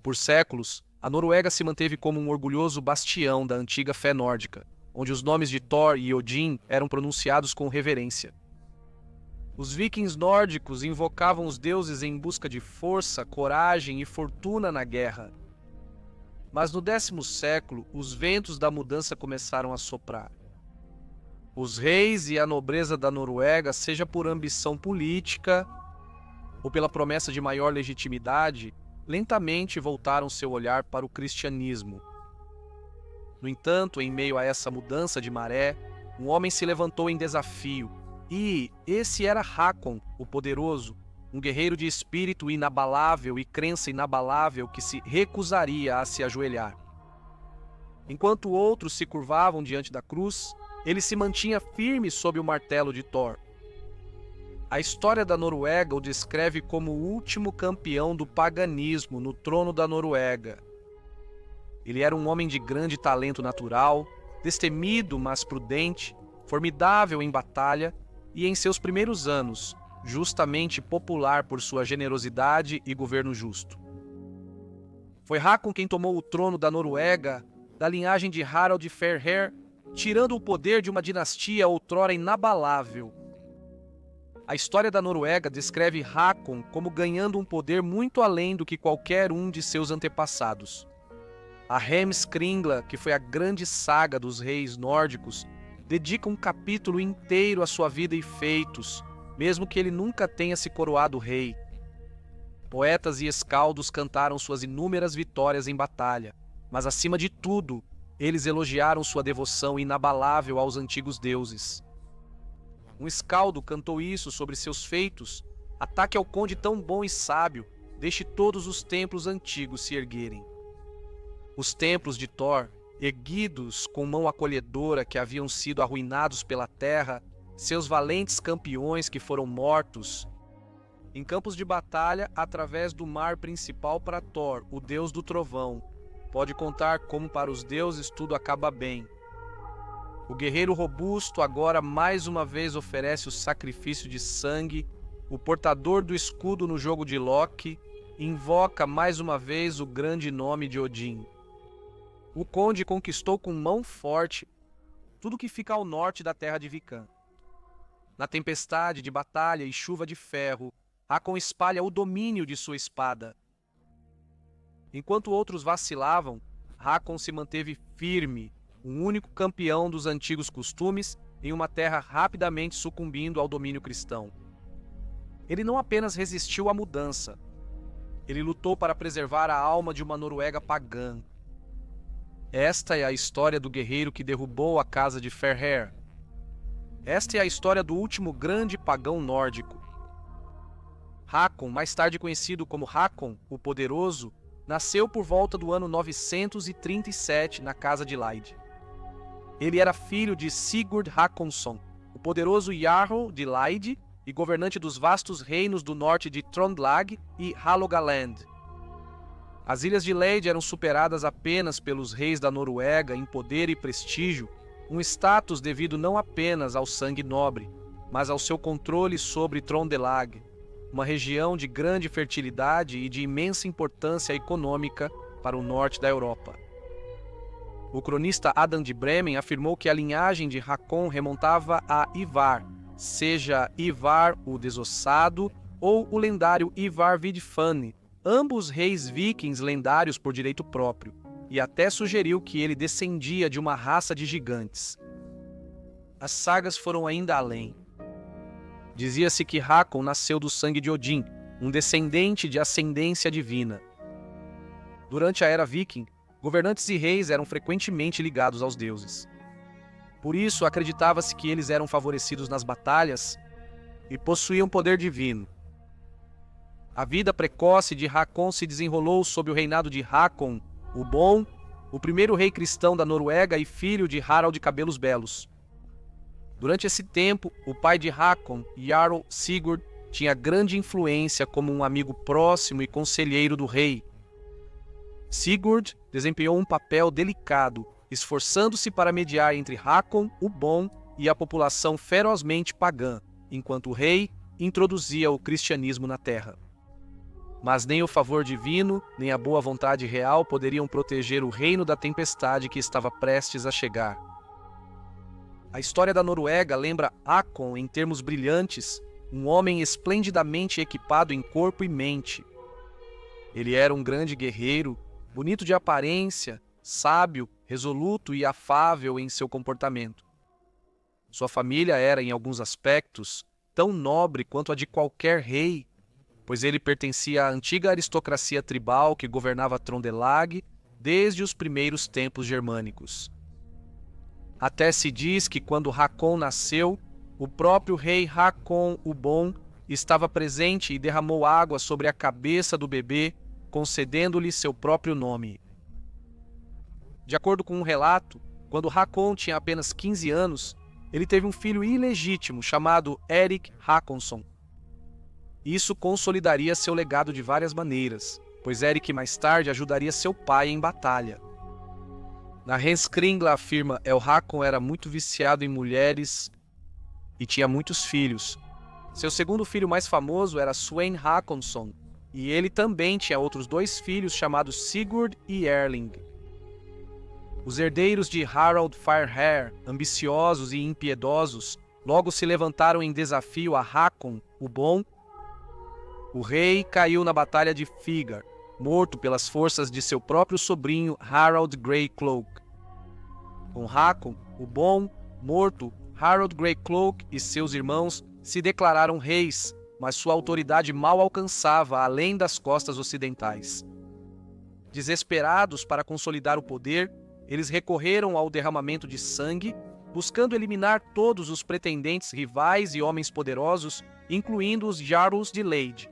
Por séculos, a Noruega se manteve como um orgulhoso bastião da antiga fé nórdica, onde os nomes de Thor e Odin eram pronunciados com reverência. Os vikings nórdicos invocavam os deuses em busca de força, coragem e fortuna na guerra. Mas no 10º século, os ventos da mudança começaram a soprar. Os reis e a nobreza da Noruega, seja por ambição política ou pela promessa de maior legitimidade, lentamente voltaram seu olhar para o cristianismo. No entanto, em meio a essa mudança de maré, um homem se levantou em desafio, e esse era Hakon, o poderoso, um guerreiro de espírito inabalável e crença inabalável que se recusaria a se ajoelhar. Enquanto outros se curvavam diante da cruz, ele se mantinha firme sob o martelo de Thor. A história da Noruega o descreve como o último campeão do paganismo no trono da Noruega. Ele era um homem de grande talento natural, destemido, mas prudente, formidável em batalha e, em seus primeiros anos, justamente popular por sua generosidade e governo justo. Foi Hakon quem tomou o trono da Noruega, da linhagem de Harald Fairhair, tirando o poder de uma dinastia outrora inabalável. A história da Noruega descreve Hakon como ganhando um poder muito além do que qualquer um de seus antepassados. A Heimskringla, que foi a grande saga dos reis nórdicos, dedica um capítulo inteiro à sua vida e feitos, mesmo que ele nunca tenha se coroado rei. Poetas e escaldos cantaram suas inúmeras vitórias em batalha, mas acima de tudo, eles elogiaram sua devoção inabalável aos antigos deuses. Um escaldo cantou isso sobre seus feitos: ataque ao conde tão bom e sábio, deixe todos os templos antigos se erguerem. Os templos de Thor, erguidos com mão acolhedora que haviam sido arruinados pela terra, seus valentes campeões que foram mortos em campos de batalha através do mar principal para Thor, o deus do trovão. Pode contar como para os deuses tudo acaba bem. O guerreiro robusto agora mais uma vez oferece o sacrifício de sangue, o portador do escudo no jogo de Loki invoca mais uma vez o grande nome de Odin. O conde conquistou com mão forte tudo que fica ao norte da terra de Vikan. Na tempestade de batalha e chuva de ferro, Hakon espalha o domínio de sua espada. Enquanto outros vacilavam, Hakon se manteve firme, um único campeão dos antigos costumes em uma terra rapidamente sucumbindo ao domínio cristão. Ele não apenas resistiu à mudança, ele lutou para preservar a alma de uma Noruega pagã. Esta é a história do guerreiro que derrubou a casa de Fairhair. Esta é a história do último grande pagão nórdico. Hakon, mais tarde conhecido como Hakon, o Poderoso, nasceu por volta do ano 937 na casa de Laid. Ele era filho de Sigurd Hakonsson, o poderoso Jarl de Laid e governante dos vastos reinos do norte de Trøndelag e Hålogaland. As ilhas de Lade eram superadas apenas pelos reis da Noruega em poder e prestígio, um status devido não apenas ao sangue nobre, mas ao seu controle sobre Trøndelag, uma região de grande fertilidade e de imensa importância econômica para o norte da Europa. O cronista Adam de Bremen afirmou que a linhagem de Hakon remontava a Ivar, seja Ivar o Desossado ou o lendário Ivar Vidfane, ambos reis vikings lendários por direito próprio, e até sugeriu que ele descendia de uma raça de gigantes. As sagas foram ainda além. Dizia-se que Hakon nasceu do sangue de Odin, um descendente de ascendência divina. Durante a era viking, governantes e reis eram frequentemente ligados aos deuses. Por isso, acreditava-se que eles eram favorecidos nas batalhas e possuíam poder divino. A vida precoce de Hakon se desenrolou sob o reinado de Hakon, o Bom, o primeiro rei cristão da Noruega e filho de Harald Cabelos Belos. Durante esse tempo, o pai de Hakon, Jarl Sigurd, tinha grande influência como um amigo próximo e conselheiro do rei. Sigurd desempenhou um papel delicado, esforçando-se para mediar entre Hakon, o Bom, e a população ferozmente pagã, enquanto o rei introduzia o cristianismo na terra. Mas nem o favor divino, nem a boa vontade real poderiam proteger o reino da tempestade que estava prestes a chegar. A história da Noruega lembra Hakon em termos brilhantes, um homem esplendidamente equipado em corpo e mente. Ele era um grande guerreiro, bonito de aparência, sábio, resoluto e afável em seu comportamento. Sua família era, em alguns aspectos, tão nobre quanto a de qualquer rei, pois ele pertencia à antiga aristocracia tribal que governava Trondelag desde os primeiros tempos germânicos. Até se diz que quando Hakon nasceu, o próprio rei Hakon o Bom estava presente e derramou água sobre a cabeça do bebê, concedendo-lhe seu próprio nome. De acordo com um relato, quando Hakon tinha apenas 15 anos, ele teve um filho ilegítimo chamado Erik Hakonsson. Isso consolidaria seu legado de várias maneiras, pois Erik mais tarde ajudaria seu pai em batalha. Na Heimskringla afirma El Hakon era muito viciado em mulheres e tinha muitos filhos. Seu segundo filho mais famoso era Svein Hakonsson, e ele também tinha outros 2 filhos chamados Sigurd e Erling. Os herdeiros de Harald Fairhair, ambiciosos e impiedosos, logo se levantaram em desafio a Hakon, o Bom. O rei caiu na Batalha de Figar, morto pelas forças de seu próprio sobrinho Harald Greycloak. Com Hakon, o Bom, morto, Harald Greycloak e seus irmãos se declararam reis, mas sua autoridade mal alcançava além das costas ocidentais. Desesperados para consolidar o poder, eles recorreram ao derramamento de sangue, buscando eliminar todos os pretendentes rivais e homens poderosos, incluindo os Jarls de Lade.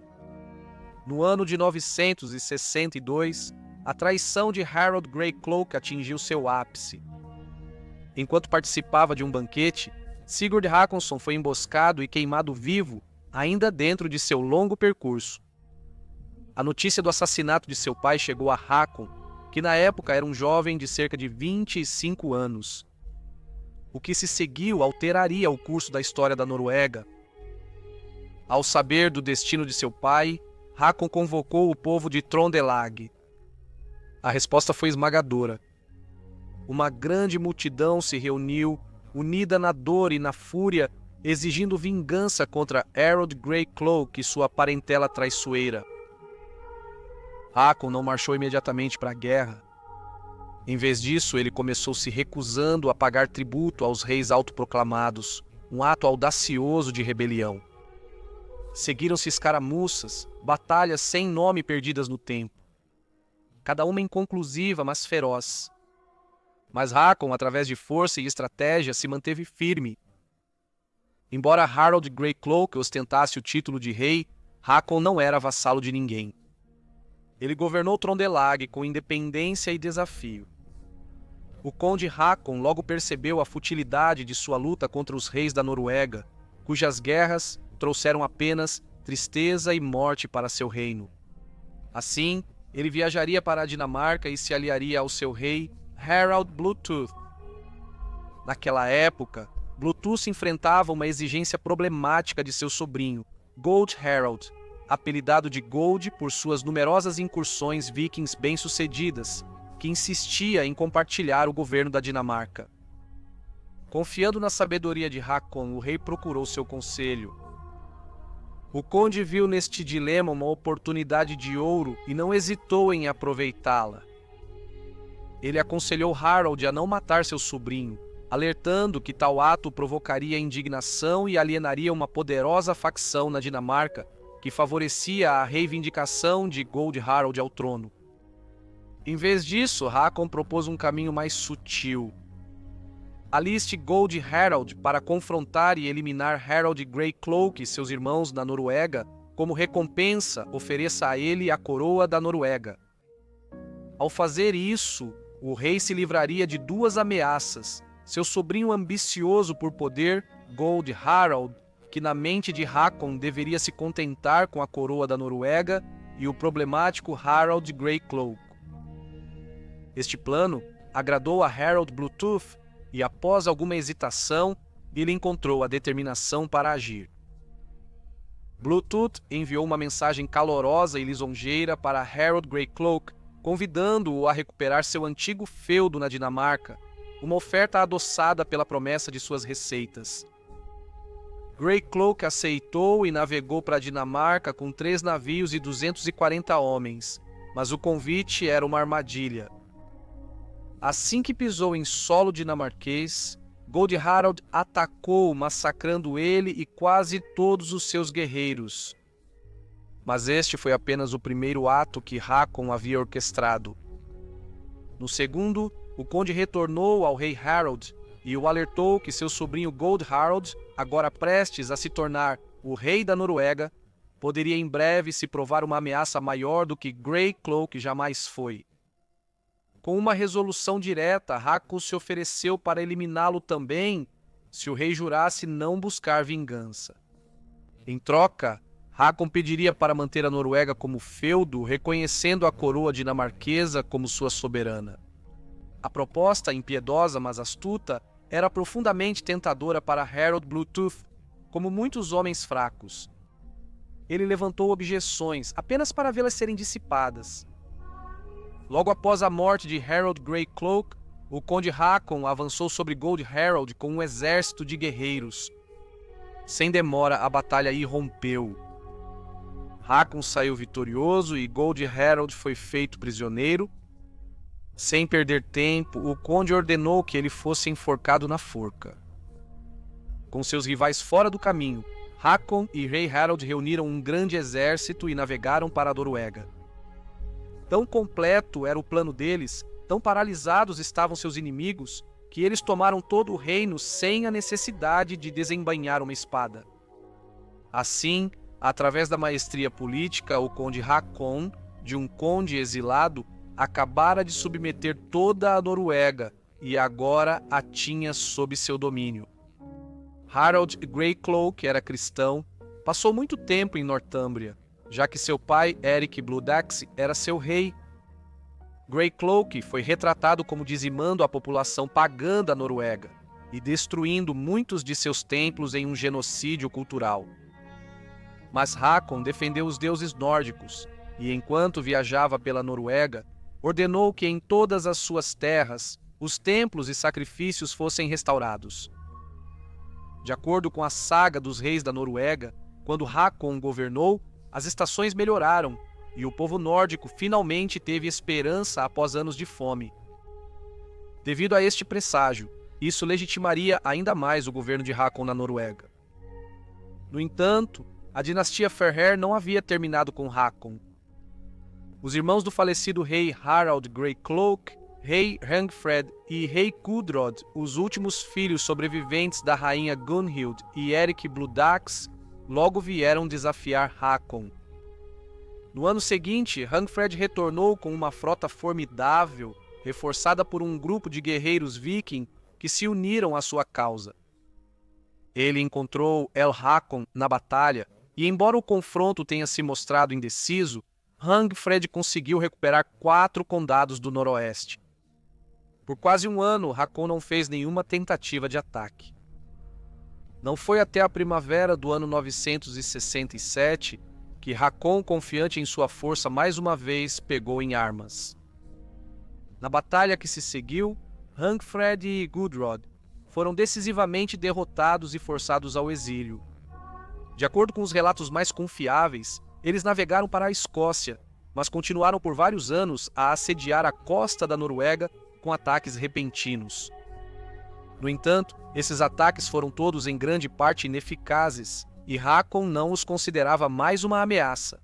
No ano de 962, a traição de Harald Greycloak atingiu seu ápice. Enquanto participava de um banquete, Sigurd Hakonsson foi emboscado e queimado vivo, ainda dentro de seu longo percurso. A notícia do assassinato de seu pai chegou a Hakon, que na época era um jovem de cerca de 25 anos. O que se seguiu alteraria o curso da história da Noruega. Ao saber do destino de seu pai, Hakon convocou o povo de Trondelag. A resposta foi esmagadora. Uma grande multidão se reuniu, unida na dor e na fúria, exigindo vingança contra Harald Greycloak e sua parentela traiçoeira. Hakon não marchou imediatamente para a guerra. Em vez disso, ele começou se recusando a pagar tributo aos reis autoproclamados, um ato audacioso de rebelião. Seguiram-se escaramuças, batalhas sem nome perdidas no tempo. Cada uma inconclusiva, mas feroz. Mas Hakon, através de força e estratégia, se manteve firme. Embora Harald Greycloak ostentasse o título de rei, Hakon não era vassalo de ninguém. Ele governou Trondelag com independência e desafio. O conde Hakon logo percebeu a futilidade de sua luta contra os reis da Noruega, cujas guerras trouxeram apenas tristeza e morte para seu reino. Assim, ele viajaria para a Dinamarca e se aliaria ao seu rei Harald Bluetooth. Naquela época, Bluetooth enfrentava uma exigência problemática de seu sobrinho, Gold Harald, apelidado de Gold por suas numerosas incursões vikings bem-sucedidas, que insistia em compartilhar o governo da Dinamarca. Confiando na sabedoria de Hakon, o rei procurou seu conselho. O conde viu neste dilema uma oportunidade de ouro e não hesitou em aproveitá-la. Ele aconselhou Harald a não matar seu sobrinho, alertando que tal ato provocaria indignação e alienaria uma poderosa facção na Dinamarca que favorecia a reivindicação de Gold Harald ao trono. Em vez disso, Hakon propôs um caminho mais sutil. Aliste Gold Harald para confrontar e eliminar Harald Greycloak e seus irmãos na Noruega. Como recompensa, ofereça a ele a coroa da Noruega. Ao fazer isso, o rei se livraria de 2 ameaças: seu sobrinho ambicioso por poder, Gold Harald, que na mente de Hakon deveria se contentar com a coroa da Noruega, e o problemático Harald Greycloak. Este plano agradou a Harald Bluetooth e, após alguma hesitação, ele encontrou a determinação para agir. Bluetooth enviou uma mensagem calorosa e lisonjeira para Harold Greycloak, convidando-o a recuperar seu antigo feudo na Dinamarca, uma oferta adoçada pela promessa de suas receitas. Greycloak aceitou e navegou para a Dinamarca com 3 navios e 240 homens, mas o convite era uma armadilha. Assim que pisou em solo dinamarquês, Gold Harald atacou, massacrando ele e quase todos os seus guerreiros. Mas este foi apenas o primeiro ato que Hakon havia orquestrado. No segundo, o conde retornou ao rei Harald e o alertou que seu sobrinho Gold Harald, agora prestes a se tornar o rei da Noruega, poderia em breve se provar uma ameaça maior do que Greycloak jamais foi. Com uma resolução direta, Hakon se ofereceu para eliminá-lo também, se o rei jurasse não buscar vingança. Em troca, Hakon pediria para manter a Noruega como feudo, reconhecendo a coroa dinamarquesa como sua soberana. A proposta, impiedosa mas astuta, era profundamente tentadora para Harold Bluetooth, como muitos homens fracos. Ele levantou objeções, apenas para vê-las serem dissipadas. Logo após a morte de Harold Greycloak, o conde Hakon avançou sobre Gold Harald com um exército de guerreiros. Sem demora, a batalha irrompeu. Hakon saiu vitorioso e Gold Harald foi feito prisioneiro. Sem perder tempo, o conde ordenou que ele fosse enforcado na forca. Com seus rivais fora do caminho, Hakon e rei Harald reuniram um grande exército e navegaram para a Noruega. Tão completo era o plano deles, tão paralisados estavam seus inimigos, que eles tomaram todo o reino sem a necessidade de desembainhar uma espada. Assim, através da maestria política, o conde Hakon, de um conde exilado, acabara de submeter toda a Noruega e agora a tinha sob seu domínio. Harald Greycloak era cristão, passou muito tempo em Northumbria, já que seu pai, Eric Bloodaxe, era seu rei. Greycloak foi retratado como dizimando a população pagã da Noruega e destruindo muitos de seus templos em um genocídio cultural. Mas Hakon defendeu os deuses nórdicos e, enquanto viajava pela Noruega, ordenou que em todas as suas terras os templos e sacrifícios fossem restaurados. De acordo com a saga dos reis da Noruega, quando Hakon governou, as estações melhoraram e o povo nórdico finalmente teve esperança após anos de fome. Devido a este presságio, isso legitimaria ainda mais o governo de Hakon na Noruega. No entanto, a dinastia Fairhair não havia terminado com Hakon. Os irmãos do falecido rei Harald Greycloak, rei Hangfred e rei Gudrod, os últimos filhos sobreviventes da rainha Gunhild e Eric Bloodaxe, logo vieram desafiar Hakon. No ano seguinte, Hangfred retornou com uma frota formidável, reforçada por um grupo de guerreiros viking que se uniram à sua causa. Ele encontrou El-Hakon na batalha e, embora o confronto tenha se mostrado indeciso, Hangfred conseguiu recuperar 4 condados do noroeste. Por quase um ano, Hakon não fez nenhuma tentativa de ataque. Não foi até a primavera do ano 967 que Hakon, confiante em sua força, mais uma vez pegou em armas. Na batalha que se seguiu, Hangfred e Gudrod foram decisivamente derrotados e forçados ao exílio. De acordo com os relatos mais confiáveis, eles navegaram para a Escócia, mas continuaram por vários anos a assediar a costa da Noruega com ataques repentinos. No entanto, esses ataques foram todos em grande parte ineficazes, e Hakon não os considerava mais uma ameaça.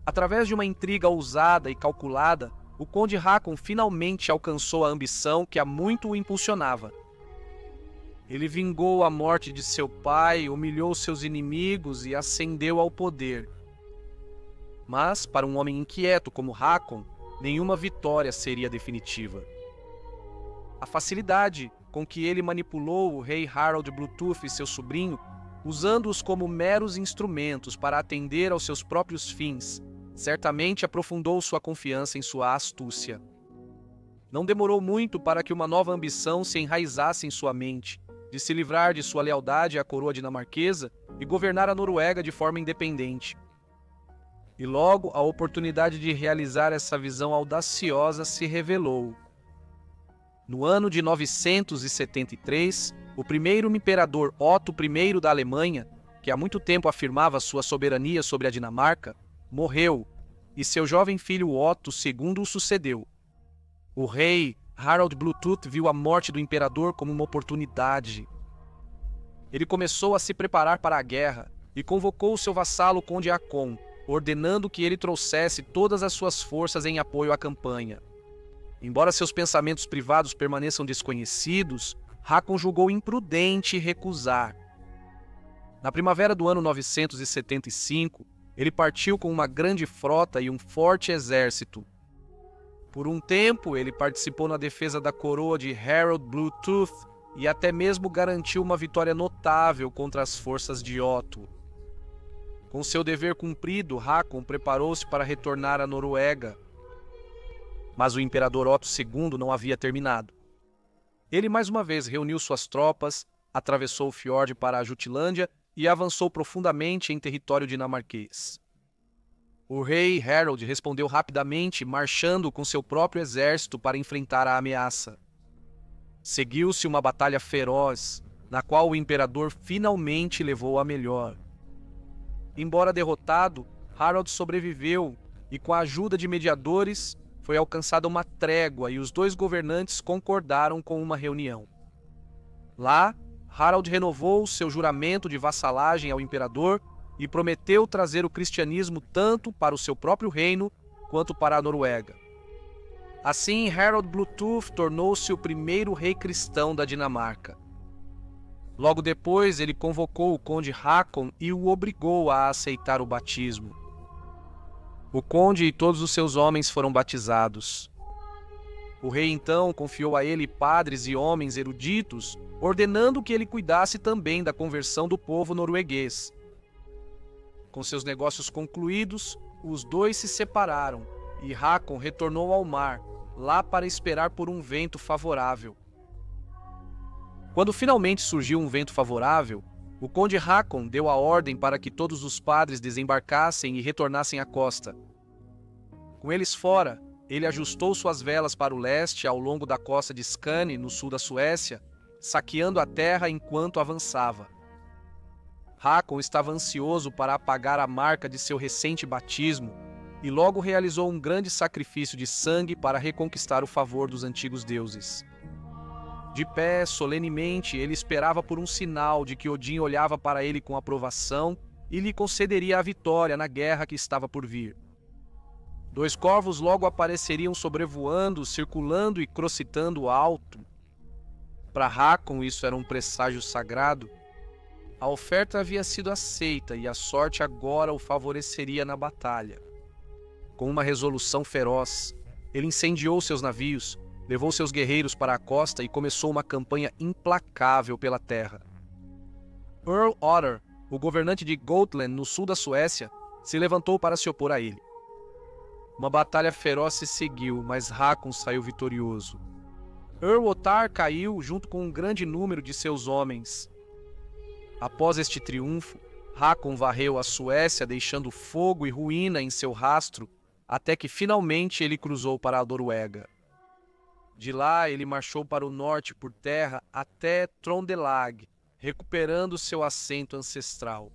Através de uma intriga ousada e calculada, o conde Hakon finalmente alcançou a ambição que há muito o impulsionava. Ele vingou a morte de seu pai, humilhou seus inimigos e ascendeu ao poder. Mas, para um homem inquieto como Hakon, nenhuma vitória seria definitiva. A facilidade com que ele manipulou o rei Harald Bluetooth e seu sobrinho, usando-os como meros instrumentos para atender aos seus próprios fins, certamente aprofundou sua confiança em sua astúcia. Não demorou muito para que uma nova ambição se enraizasse em sua mente, de se livrar de sua lealdade à coroa dinamarquesa e governar a Noruega de forma independente. E logo a oportunidade de realizar essa visão audaciosa se revelou. No ano de 973, o primeiro imperador Otto I da Alemanha, que há muito tempo afirmava sua soberania sobre a Dinamarca, morreu, e seu jovem filho Otto II o sucedeu. O rei Harald Bluetooth viu a morte do imperador como uma oportunidade. Ele começou a se preparar para a guerra e convocou seu vassalo Conde Haakon, ordenando que ele trouxesse todas as suas forças em apoio à campanha. Embora seus pensamentos privados permaneçam desconhecidos, Haakon julgou imprudente recusar. Na primavera do ano 975, ele partiu com uma grande frota e um forte exército. Por um tempo, ele participou na defesa da coroa de Harald Bluetooth e até mesmo garantiu uma vitória notável contra as forças de Otto. Com seu dever cumprido, Haakon preparou-se para retornar à Noruega. Mas o imperador Otto II não havia terminado. Ele mais uma vez reuniu suas tropas, atravessou o fiord para a Jutlândia e avançou profundamente em território dinamarquês. O rei Harald respondeu rapidamente, marchando com seu próprio exército para enfrentar a ameaça. Seguiu-se uma batalha feroz, na qual o imperador finalmente levou a melhor. Embora derrotado, Harald sobreviveu e, com a ajuda de mediadores, foi alcançada uma trégua e os dois governantes concordaram com uma reunião. Lá, Harald renovou seu juramento de vassalagem ao imperador e prometeu trazer o cristianismo tanto para o seu próprio reino quanto para a Noruega. Assim, Harald Bluetooth tornou-se o primeiro rei cristão da Dinamarca. Logo depois, ele convocou o conde Haakon e o obrigou a aceitar o batismo. O conde e todos os seus homens foram batizados. O rei então confiou a ele padres e homens eruditos, ordenando que ele cuidasse também da conversão do povo norueguês. Com seus negócios concluídos, os dois se separaram e Haakon retornou ao mar, lá para esperar por um vento favorável. Quando finalmente surgiu um vento favorável, o conde Haakon deu a ordem para que todos os padres desembarcassem e retornassem à costa. Com eles fora, ele ajustou suas velas para o leste ao longo da costa de Skane, no sul da Suécia, saqueando a terra enquanto avançava. Haakon estava ansioso para apagar a marca de seu recente batismo e logo realizou um grande sacrifício de sangue para reconquistar o favor dos antigos deuses. De pé, solenemente, ele esperava por um sinal de que Odin olhava para ele com aprovação e lhe concederia a vitória na guerra que estava por vir. Dois corvos logo apareceriam sobrevoando, circulando e crocitando alto. Para Haakon isso era um presságio sagrado. A oferta havia sido aceita e a sorte agora o favoreceria na batalha. Com uma resolução feroz, ele incendiou seus navios, levou seus guerreiros para a costa e começou uma campanha implacável pela terra. Earl Otter, o governante de Gotland, no sul da Suécia, se levantou para se opor a ele. Uma batalha feroz se seguiu, mas Haakon saiu vitorioso. Earl Ottar caiu junto com um grande número de seus homens. Após este triunfo, Haakon varreu a Suécia, deixando fogo e ruína em seu rastro, até que finalmente ele cruzou para a Noruega. De lá, ele marchou para o norte por terra até Trondelag, recuperando seu assento ancestral.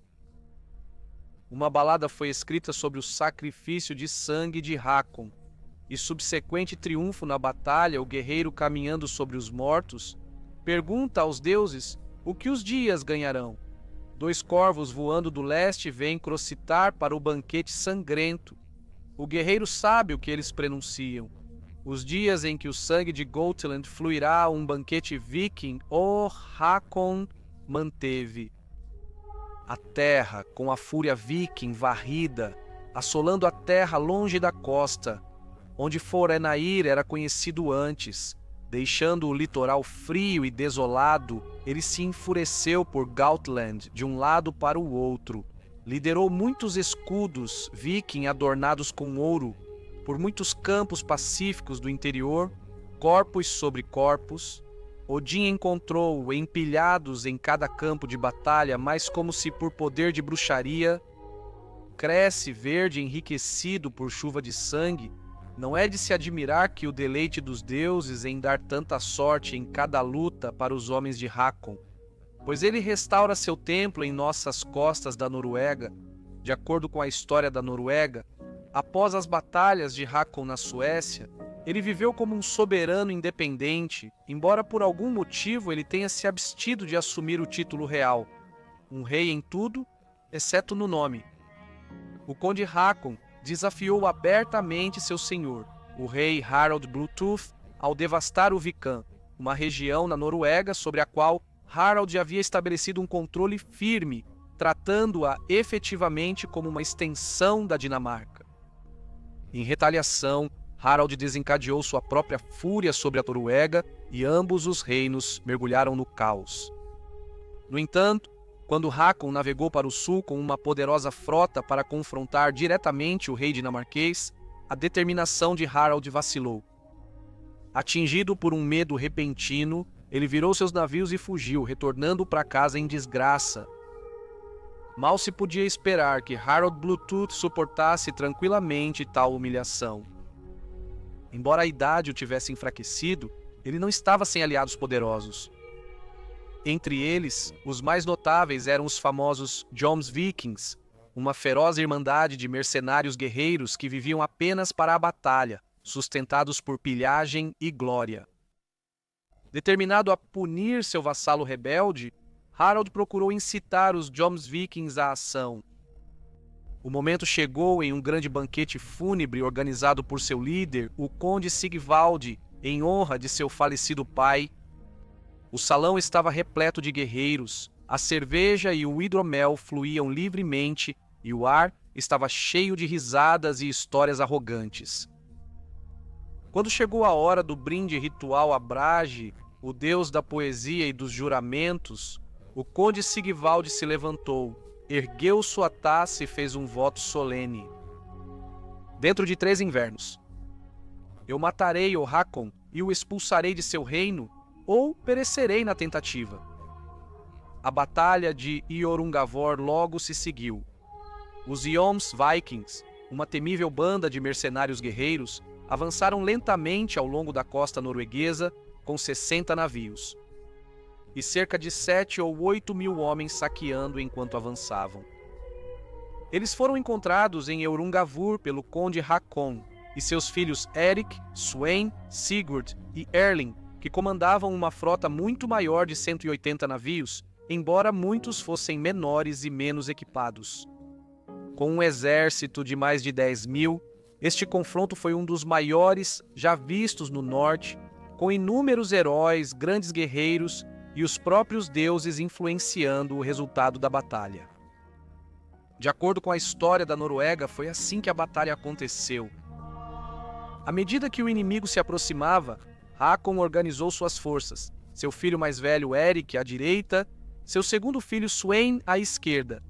Uma balada foi escrita sobre o sacrifício de sangue de Haakon, e subsequente triunfo na batalha, o guerreiro caminhando sobre os mortos, pergunta aos deuses o que os dias ganharão. Dois corvos voando do leste vêm crocitar para o banquete sangrento. O guerreiro sabe o que eles pronunciam. Os dias em que o sangue de Gotland fluirá a um banquete viking, Haakon manteve. A terra, com a fúria viking varrida, assolando a terra longe da costa, onde Forenair era conhecido antes, deixando o litoral frio e desolado, ele se enfureceu por Gautland de um lado para o outro, liderou muitos escudos viking adornados com ouro, por muitos campos pacíficos do interior, corpos sobre corpos, Odin encontrou empilhados em cada campo de batalha, mas como se por poder de bruxaria, cresce verde enriquecido por chuva de sangue. Não é de se admirar que o deleite dos deuses em dar tanta sorte em cada luta para os homens de Hakon, pois ele restaura seu templo em nossas costas da Noruega. De acordo com a história da Noruega, após as batalhas de Hakon na Suécia, ele viveu como um soberano independente, embora por algum motivo ele tenha se abstido de assumir o título real, um rei em tudo, exceto no nome. O conde Hakon desafiou abertamente seu senhor, o rei Harald Bluetooth, ao devastar o Vikan, uma região na Noruega sobre a qual Harald havia estabelecido um controle firme, tratando-a efetivamente como uma extensão da Dinamarca. Em retaliação, Harald desencadeou sua própria fúria sobre a Noruega e ambos os reinos mergulharam no caos. No entanto, quando Hakon navegou para o sul com uma poderosa frota para confrontar diretamente o rei dinamarquês, a determinação de Harald vacilou. Atingido por um medo repentino, ele virou seus navios e fugiu, retornando para casa em desgraça. Mal se podia esperar que Harald Bluetooth suportasse tranquilamente tal humilhação. Embora a idade o tivesse enfraquecido, ele não estava sem aliados poderosos. Entre eles, os mais notáveis eram os famosos Jomsvikings, uma feroz irmandade de mercenários guerreiros que viviam apenas para a batalha, sustentados por pilhagem e glória. Determinado a punir seu vassalo rebelde, Harald procurou incitar os Jomsvikings à ação. O momento chegou em um grande banquete fúnebre organizado por seu líder, o conde Sigvaldi, em honra de seu falecido pai. O salão estava repleto de guerreiros, a cerveja e o hidromel fluíam livremente e o ar estava cheio de risadas e histórias arrogantes. Quando chegou a hora do brinde ritual a Brage, o deus da poesia e dos juramentos, o conde Sigvaldi se levantou, ergueu sua taça e fez um voto solene. Dentro de 3 invernos, eu matarei o Hakon e o expulsarei de seu reino, ou perecerei na tentativa. A batalha de Iorungavor logo se seguiu. Os Jomsvikings, uma temível banda de mercenários guerreiros, avançaram lentamente ao longo da costa norueguesa com 60 navios. E cerca de 7 ou 8 mil homens saqueando enquanto avançavam. Eles foram encontrados em Eurungavur pelo conde Hakon e seus filhos Erik, Sweyn, Sigurd e Erling, que comandavam uma frota muito maior de 180 navios, embora muitos fossem menores e menos equipados. Com um exército de mais de 10 mil, este confronto foi um dos maiores já vistos no norte, com inúmeros heróis, grandes guerreiros e os próprios deuses influenciando o resultado da batalha. De acordo com a história da Noruega, foi assim que a batalha aconteceu. À medida que o inimigo se aproximava, Hakon organizou suas forças, seu filho mais velho Erik à direita, seu segundo filho Sweyn à esquerda,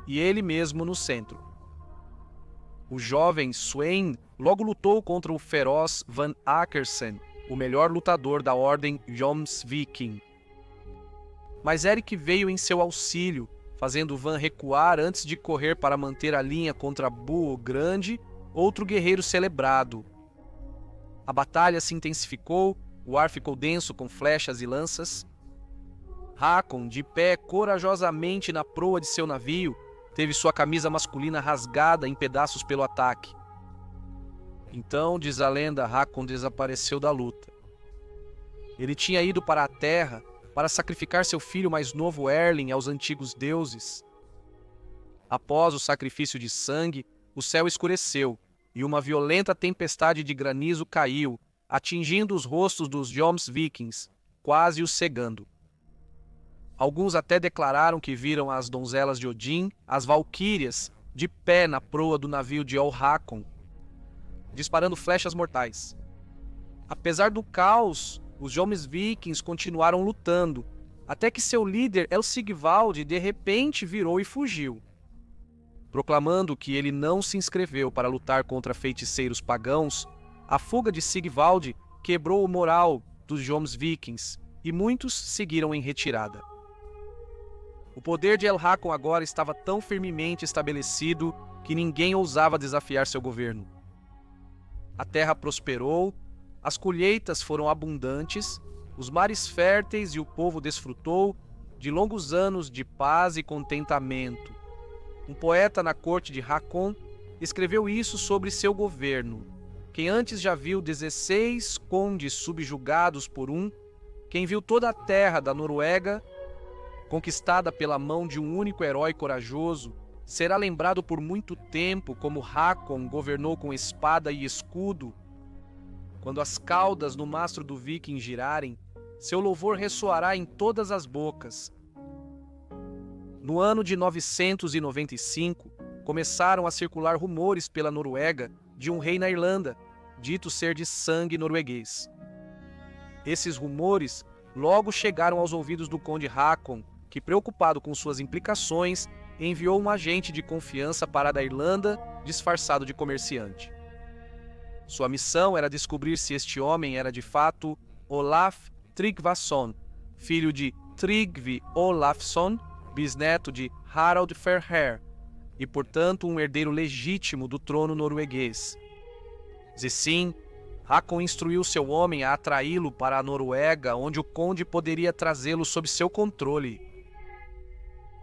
e ele mesmo no centro. O jovem Sweyn logo lutou contra o feroz Van Akersen, o melhor lutador da ordem Jomsviking. Mas Erik veio em seu auxílio, fazendo Van recuar antes de correr para manter a linha contra Bu o Grande, outro guerreiro celebrado. A batalha se intensificou, o ar ficou denso com flechas e lanças. Hakon, de pé corajosamente na proa de seu navio, teve sua camisa masculina rasgada em pedaços pelo ataque. Então, diz a lenda, Hakon desapareceu da luta. Ele tinha ido para a terra para sacrificar seu filho mais novo Erling aos antigos deuses. Após o sacrifício de sangue, o céu escureceu e uma violenta tempestade de granizo caiu, atingindo os rostos dos Jomsvikings, quase os cegando. Alguns até declararam que viram as donzelas de Odin, as valquírias, de pé na proa do navio de Hakon, disparando flechas mortais. Apesar do caos, os Jomsvikings continuaram lutando, até que seu líder Sigvaldi de repente virou e fugiu. Proclamando que ele não se inscreveu para lutar contra feiticeiros pagãos, a fuga de Sigvaldi quebrou o moral dos Jomsvikings e muitos seguiram em retirada. O poder de El Hakon agora estava tão firmemente estabelecido que ninguém ousava desafiar seu governo. A terra prosperou, as colheitas foram abundantes, os mares férteis e o povo desfrutou de longos anos de paz e contentamento. Um poeta na corte de Hakon escreveu isso sobre seu governo. Quem antes já viu 16 condes subjugados por um, quem viu toda a terra da Noruega conquistada pela mão de um único herói corajoso, será lembrado por muito tempo como Hakon governou com espada e escudo. Quando as caudas no mastro do viking girarem, seu louvor ressoará em todas as bocas. No ano de 995, começaram a circular rumores pela Noruega de um rei na Irlanda, dito ser de sangue norueguês. Esses rumores logo chegaram aos ouvidos do conde Hakon, que, preocupado com suas implicações, enviou um agente de confiança para a da Irlanda, disfarçado de comerciante. Sua missão era descobrir se este homem era de fato Olaf Tryggvason, filho de Tryggvi Olafsson, bisneto de Harald Fairhair, e portanto um herdeiro legítimo do trono norueguês. Se sim, Hakon instruiu seu homem a atraí-lo para a Noruega, onde o conde poderia trazê-lo sob seu controle.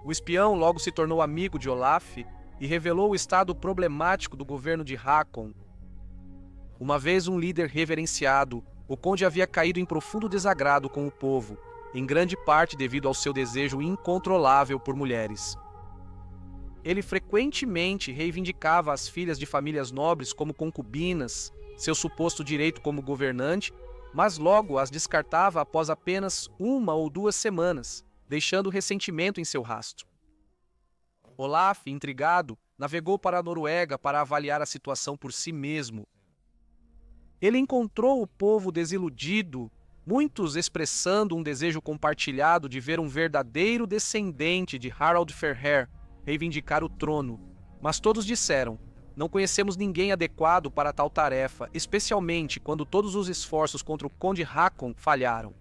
O espião logo se tornou amigo de Olaf e revelou o estado problemático do governo de Hakon. Uma vez um líder reverenciado, o conde havia caído em profundo desagrado com o povo, em grande parte devido ao seu desejo incontrolável por mulheres. Ele frequentemente reivindicava as filhas de famílias nobres como concubinas, seu suposto direito como governante, mas logo as descartava após apenas 1 ou 2 semanas, deixando ressentimento em seu rastro. Olaf, intrigado, navegou para a Noruega para avaliar a situação por si mesmo. Ele encontrou o povo desiludido, muitos expressando um desejo compartilhado de ver um verdadeiro descendente de Harald Fairhair reivindicar o trono, mas todos disseram: não conhecemos ninguém adequado para tal tarefa, especialmente quando todos os esforços contra o conde Hakon falharam.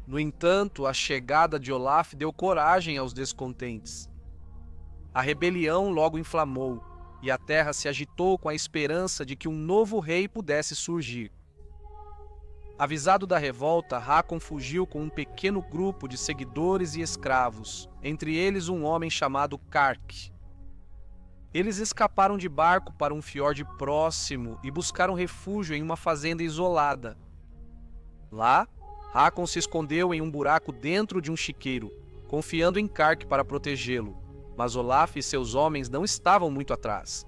No entanto, a chegada de Olaf deu coragem aos descontentes. A rebelião logo inflamou, e a terra se agitou com a esperança de que um novo rei pudesse surgir. Avisado da revolta, Hakon fugiu com um pequeno grupo de seguidores e escravos, entre eles um homem chamado Kark. Eles escaparam de barco para um fiorde próximo e buscaram refúgio em uma fazenda isolada. Lá, Hakon se escondeu em um buraco dentro de um chiqueiro, confiando em Kark para protegê-lo, mas Olaf e seus homens não estavam muito atrás.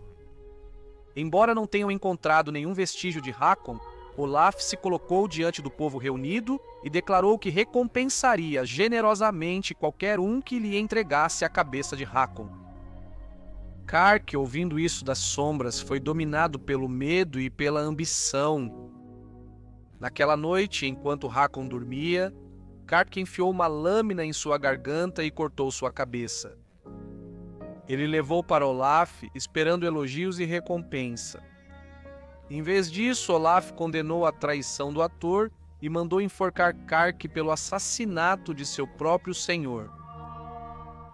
Embora não tenham encontrado nenhum vestígio de Hakon, Olaf se colocou diante do povo reunido e declarou que recompensaria generosamente qualquer um que lhe entregasse a cabeça de Hakon. Kark, ouvindo isso das sombras, foi dominado pelo medo e pela ambição. Naquela noite, enquanto Hakon dormia, Kark enfiou uma lâmina em sua garganta e cortou sua cabeça. Ele levou para Olaf, esperando elogios e recompensa. Em vez disso, Olaf condenou a traição do ator e mandou enforcar Kark pelo assassinato de seu próprio senhor.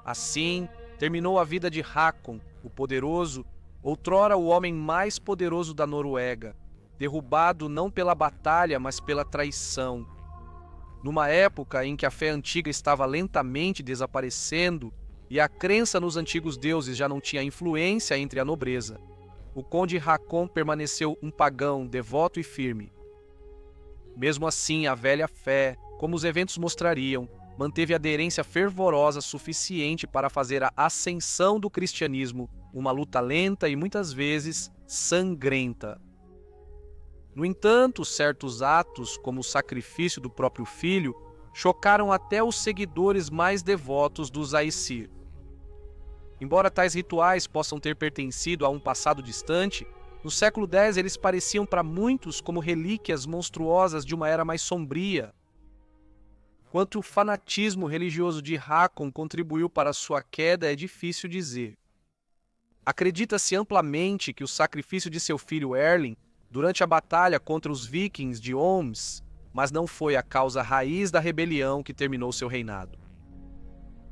Assim, terminou a vida de Hakon, o poderoso, outrora o homem mais poderoso da Noruega, derrubado não pela batalha, mas pela traição. Numa época em que a fé antiga estava lentamente desaparecendo e a crença nos antigos deuses já não tinha influência entre a nobreza, o conde Hakon permaneceu um pagão devoto e firme. Mesmo assim, a velha fé, como os eventos mostrariam, manteve aderência fervorosa suficiente para fazer a ascensão do cristianismo uma luta lenta e muitas vezes sangrenta. No entanto, certos atos, como o sacrifício do próprio filho, chocaram até os seguidores mais devotos dos Aesir. Embora tais rituais possam ter pertencido a um passado distante, no século X eles pareciam para muitos como relíquias monstruosas de uma era mais sombria. Quanto o fanatismo religioso de Hakon contribuiu para sua queda é difícil dizer. Acredita-se amplamente que o sacrifício de seu filho Erling, durante a batalha contra os vikings de Oms, mas não foi a causa raiz da rebelião que terminou seu reinado.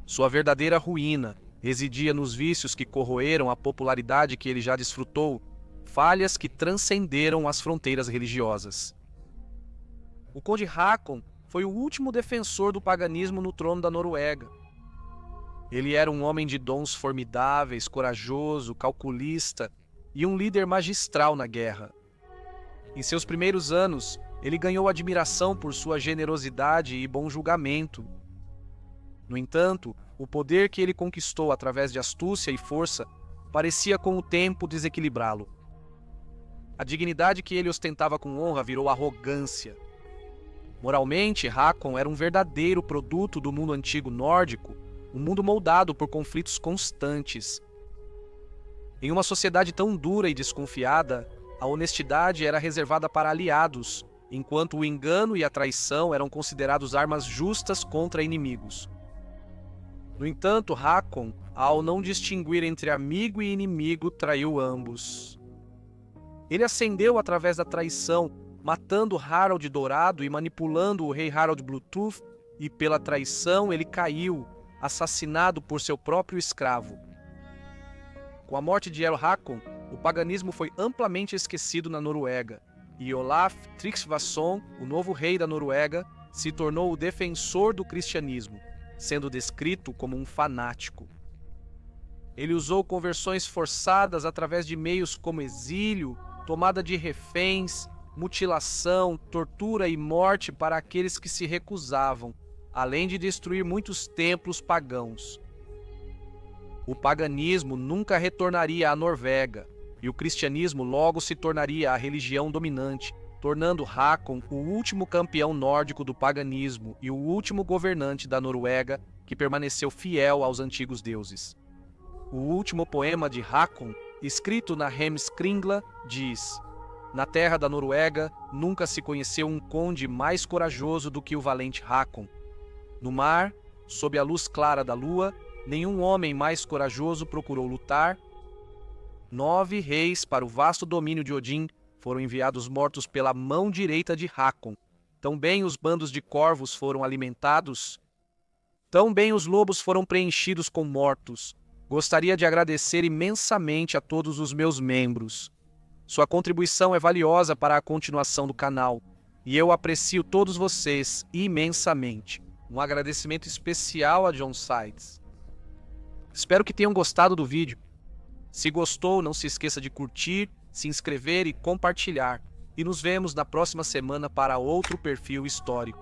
Sua verdadeira ruína residia nos vícios que corroeram a popularidade que ele já desfrutou, falhas que transcenderam as fronteiras religiosas. O Conde Haakon foi o último defensor do paganismo no trono da Noruega. Ele era um homem de dons formidáveis, corajoso, calculista e um líder magistral na guerra. Em seus primeiros anos, ele ganhou admiração por sua generosidade e bom julgamento. No entanto, o poder que ele conquistou através de astúcia e força parecia com o tempo desequilibrá-lo. A dignidade que ele ostentava com honra virou arrogância. Moralmente, Haakon era um verdadeiro produto do mundo antigo nórdico, um mundo moldado por conflitos constantes. Em uma sociedade tão dura e desconfiada, a honestidade era reservada para aliados, enquanto o engano e a traição eram considerados armas justas contra inimigos. No entanto, Haakon, ao não distinguir entre amigo e inimigo, traiu ambos. Ele ascendeu através da traição, matando Harald Dourado e manipulando o rei Harald Bluetooth, e pela traição ele caiu, assassinado por seu próprio escravo. Com a morte de Earl Haakon, o paganismo foi amplamente esquecido na Noruega, e Olaf Tryggvason, o novo rei da Noruega, se tornou o defensor do cristianismo, sendo descrito como um fanático. Ele usou conversões forçadas através de meios como exílio, tomada de reféns, mutilação, tortura e morte para aqueles que se recusavam, além de destruir muitos templos pagãos. O paganismo nunca retornaria à Noruega, e o cristianismo logo se tornaria a religião dominante, tornando Haakon o último campeão nórdico do paganismo e o último governante da Noruega que permaneceu fiel aos antigos deuses. O último poema de Haakon, escrito na Heimskringla, diz: "Na terra da Noruega nunca se conheceu um conde mais corajoso do que o valente Haakon. No mar, sob a luz clara da lua, nenhum homem mais corajoso procurou lutar. 9 reis para o vasto domínio de Odin foram enviados mortos pela mão direita de Haakon. Tão bem os bandos de corvos foram alimentados, tão bem os lobos foram preenchidos com mortos. Gostaria de agradecer imensamente a todos os meus membros. Sua contribuição é valiosa para a continuação do canal, e eu aprecio todos vocês imensamente. Um agradecimento especial a John Sides. Espero que tenham gostado do vídeo. Se gostou, não se esqueça de curtir, se inscrever e compartilhar. E nos vemos na próxima semana para outro perfil histórico.